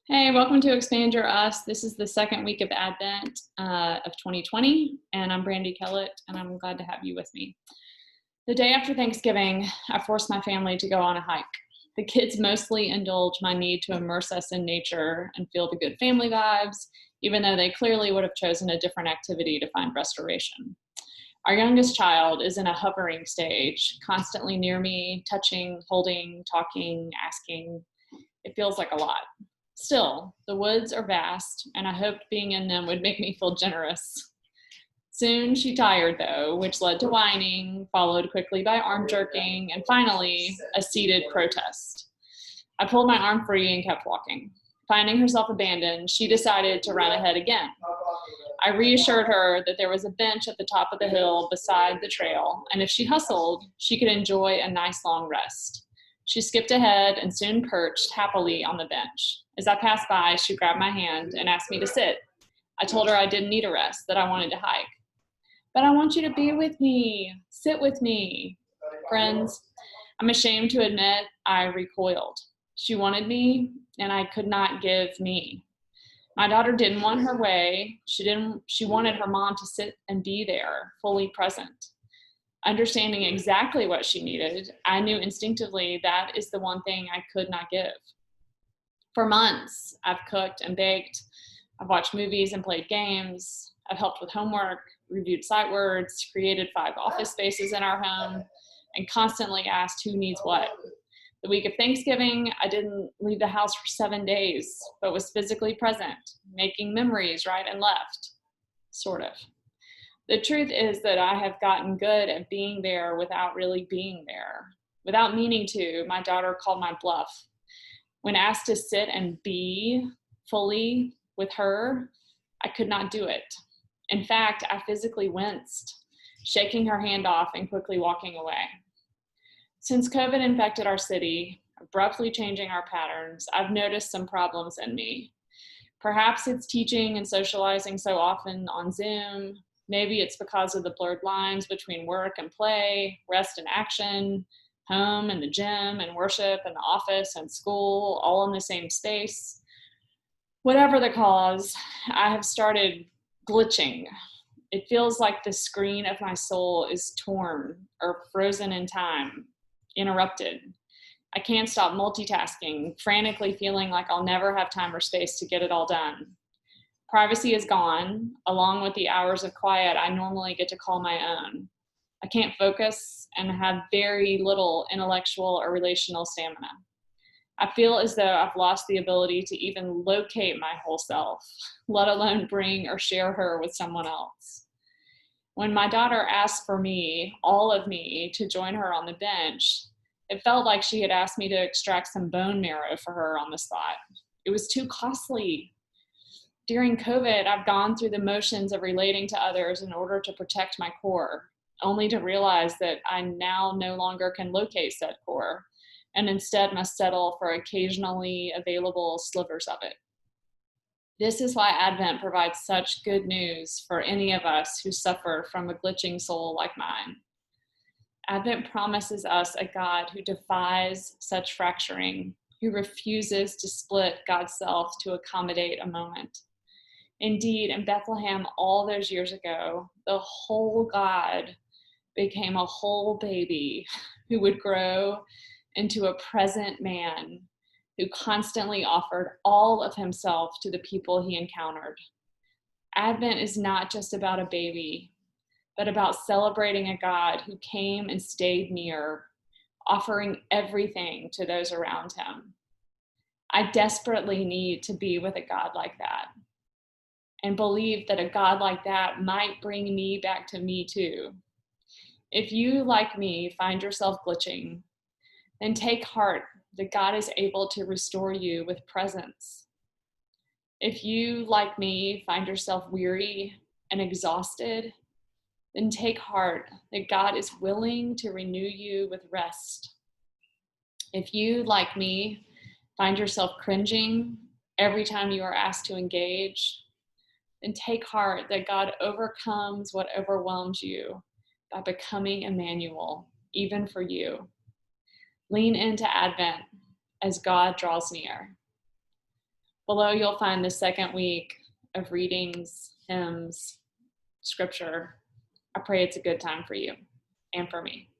Hey, welcome to Expand Your Us. This is the second week of Advent of 2020, and I'm Brandi Kellett, and I'm glad to have you with me. The day after Thanksgiving, I forced my family to go on a hike. The kids mostly indulge my need to immerse us in nature and feel the good family vibes, even though they clearly would have chosen a different activity to find restoration. Our youngest child is in a hovering stage, constantly near me, touching, holding, talking, asking. It feels like a lot. Still, the woods are vast, and I hoped being in them would make me feel generous. Soon she tired, though, which led to whining, followed quickly by arm jerking, and finally, a seated protest. I pulled my arm free and kept walking. Finding herself abandoned, she decided to run ahead again. I reassured her that there was a bench at the top of the hill beside the trail, and if she hustled, she could enjoy a nice long rest. She skipped ahead and soon perched happily on the bench. As I passed by, she grabbed my hand and asked me to sit. I told her I didn't need a rest, that I wanted to hike. But I want you to be with me. Sit with me. Friends, I'm ashamed to admit I recoiled. She wanted me, and I could not give me. My daughter didn't want her way. She wanted her mom to sit and be there, fully present. Understanding exactly what she needed, I knew instinctively that is the one thing I could not give. For months, I've cooked and baked. I've watched movies and played games. I've helped with homework, reviewed sight words, created 5 office spaces in our home, and constantly asked who needs what. The week of Thanksgiving, I didn't leave the house for 7 days, but was physically present, making memories right and left, sort of. The truth is that I have gotten good at being there without really being there. Without meaning to, my daughter called my bluff. When asked to sit and be fully with her, I could not do it. In fact, I physically winced, shaking her hand off and quickly walking away. Since COVID infected our city, abruptly changing our patterns, I've noticed some problems in me. Perhaps it's teaching and socializing so often on Zoom. Maybe it's because of the blurred lines between work and play, rest and action, home and the gym and worship and the office and school, all in the same space. Whatever the cause, I have started glitching. It feels like the screen of my soul is torn or frozen in time, interrupted. I can't stop multitasking, frantically feeling like I'll never have time or space to get it all done. Privacy is gone, along with the hours of quiet I normally get to call my own. I can't focus and have very little intellectual or relational stamina. I feel as though I've lost the ability to even locate my whole self, let alone bring or share her with someone else. When my daughter asked for me, all of me, to join her on the bench, it felt like she had asked me to extract some bone marrow for her on the spot. It was too costly. During COVID, I've gone through the motions of relating to others in order to protect my core, only to realize that I now no longer can locate said core, and instead must settle for occasionally available slivers of it. This is why Advent provides such good news for any of us who suffer from a glitching soul like mine. Advent promises us a God who defies such fracturing, who refuses to split God's self to accommodate a moment. Indeed, in Bethlehem all those years ago, the whole God became a whole baby who would grow into a present man who constantly offered all of himself to the people he encountered. Advent is not just about a baby, but about celebrating a God who came and stayed near, offering everything to those around him. I desperately need to be with a God like that, and believe that a God like that might bring me back to me too. If you, like me, find yourself glitching, then take heart that God is able to restore you with presence. If you, like me, find yourself weary and exhausted, then take heart that God is willing to renew you with rest. If you, like me, find yourself cringing every time you are asked to engage, then take heart that God overcomes what overwhelms you by becoming Emmanuel, even for you. Lean into Advent as God draws near. Below, you'll find the second week of readings, hymns, scripture. I pray it's a good time for you and for me.